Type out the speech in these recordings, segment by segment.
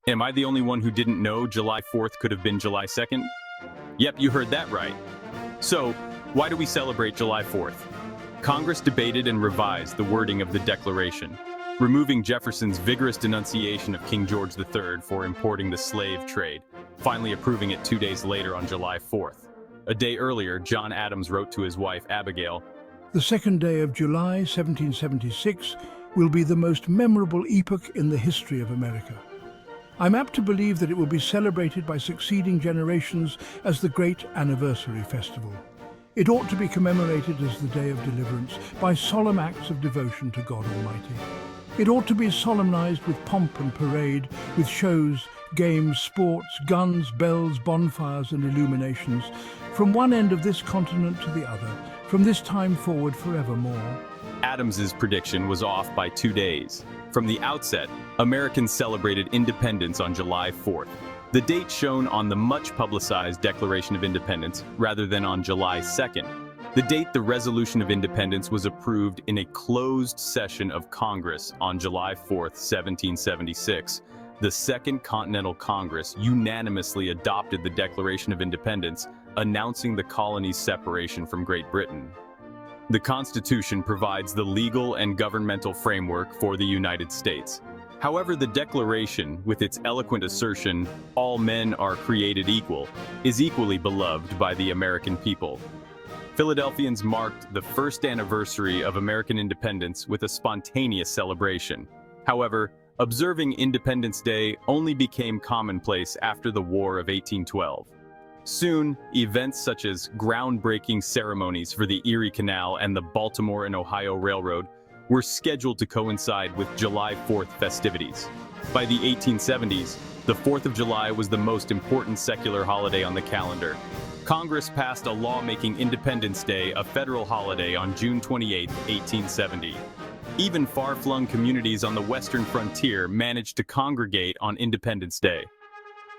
Am I the only one who didn't know July 4th could have been July 2nd? Yep, you heard that right. So, why do we celebrate July 4th? Congress debated and revised the wording of the Declaration, removing Jefferson's vigorous denunciation of King George III for importing the slave trade, finally approving it 2 days later on July 4th. A day earlier, John Adams wrote to his wife, Abigail, "The second day of July, 1776, will be the most memorable epoch in the history of America. I'm apt to believe that it will be celebrated by succeeding generations as the great anniversary festival. It ought to be commemorated as the day of deliverance by solemn acts of devotion to God Almighty. It ought to be solemnized with pomp and parade, with shows, games, sports, guns, bells, bonfires and illuminations, from one end of this continent to the other, from this time forward forevermore." Adams's prediction was off by 2 days. From the outset, Americans celebrated independence on July 4th, the date shown on the much-publicized Declaration of Independence, rather than on July 2nd. The date the Resolution of Independence was approved in a closed session of Congress on July 4th, 1776. The Second Continental Congress unanimously adopted the Declaration of Independence, announcing the colonies' separation from Great Britain. The Constitution provides the legal and governmental framework for the United States. However, the Declaration, with its eloquent assertion, "all men are created equal," is equally beloved by the American people. Philadelphians marked the first anniversary of American independence with a spontaneous celebration. However, observing Independence Day only became commonplace after the War of 1812. Soon, events such as groundbreaking ceremonies for the Erie Canal and the Baltimore and Ohio Railroad were scheduled to coincide with July 4th festivities. By the 1870s, the 4th of July was the most important secular holiday on the calendar. Congress passed a law making Independence Day a federal holiday on June 28, 1870. Even far-flung communities on the western frontier managed to congregate on Independence Day.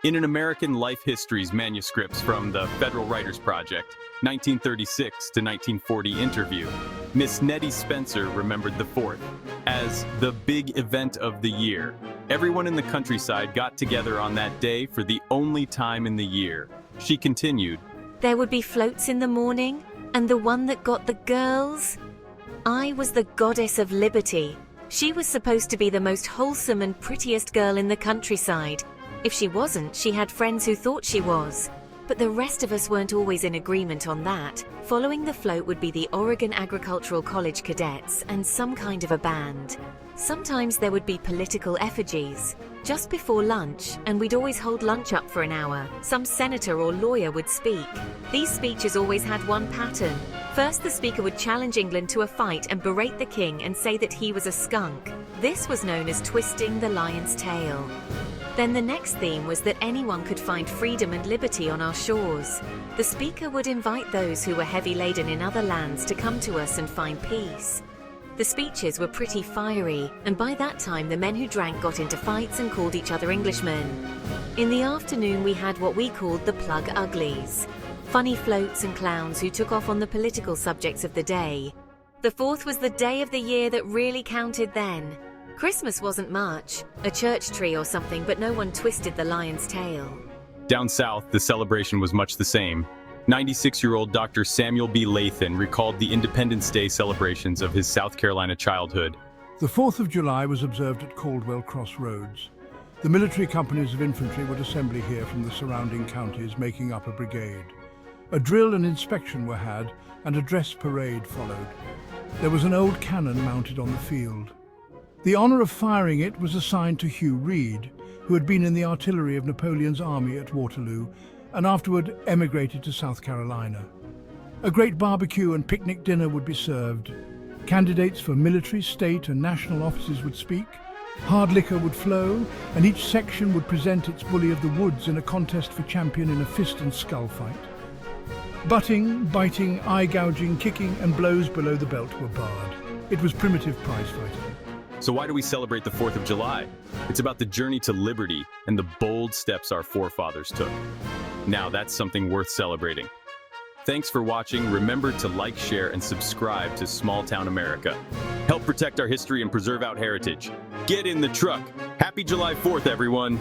In an American Life Histories manuscripts from the Federal Writers Project, 1936 to 1940 interview, Miss Nettie Spencer remembered the 4th as the big event of the year. Everyone in the countryside got together on that day for the only time in the year. She continued, "There would be floats in the morning, and the one that got the girls. I was the goddess of liberty. She was supposed to be the most wholesome and prettiest girl in the countryside. If she wasn't, she had friends who thought she was. But the rest of us weren't always in agreement on that. Following the float would be the Oregon Agricultural College cadets and some kind of a band. Sometimes there would be political effigies. Just before lunch, and we'd always hold lunch up for an hour, some senator or lawyer would speak. These speeches always had one pattern. First, the speaker would challenge England to a fight and berate the king and say that he was a skunk. This was known as twisting the lion's tail. Then the next theme was that anyone could find freedom and liberty on our shores. The speaker would invite those who were heavy laden in other lands to come to us and find peace. The speeches were pretty fiery, and by that time the men who drank got into fights and called each other Englishmen. In the afternoon we had what we called the plug uglies. Funny floats and clowns who took off on the political subjects of the day. The 4th was the day of the year that really counted then. Christmas wasn't much, a church tree or something, but no one twisted the lion's tail. Down south, the celebration was much the same. 96-year-old Dr. Samuel B. Lathan recalled the Independence Day celebrations of his South Carolina childhood. The 4th of July was observed at Caldwell Crossroads. The military companies of infantry would assemble here from the surrounding counties, making up a brigade. A drill and inspection were had, and a dress parade followed. There was an old cannon mounted on the field. The honor of firing it was assigned to Hugh Reed, who had been in the artillery of Napoleon's army at Waterloo and afterward emigrated to South Carolina. A great barbecue and picnic dinner would be served. Candidates for military, state and national offices would speak. Hard liquor would flow, and each section would present its bully of the woods in a contest for champion in a fist and skull fight. Butting, biting, eye gouging, kicking and blows below the belt were barred. It was primitive prize fighting. So why do we celebrate the 4th of July? It's about the journey to liberty and the bold steps our forefathers took. Now that's something worth celebrating. Thanks for watching. Remember to like, share, and subscribe to Small Town America. Help protect our history and preserve our heritage. Get in the truck. Happy July 4th, everyone.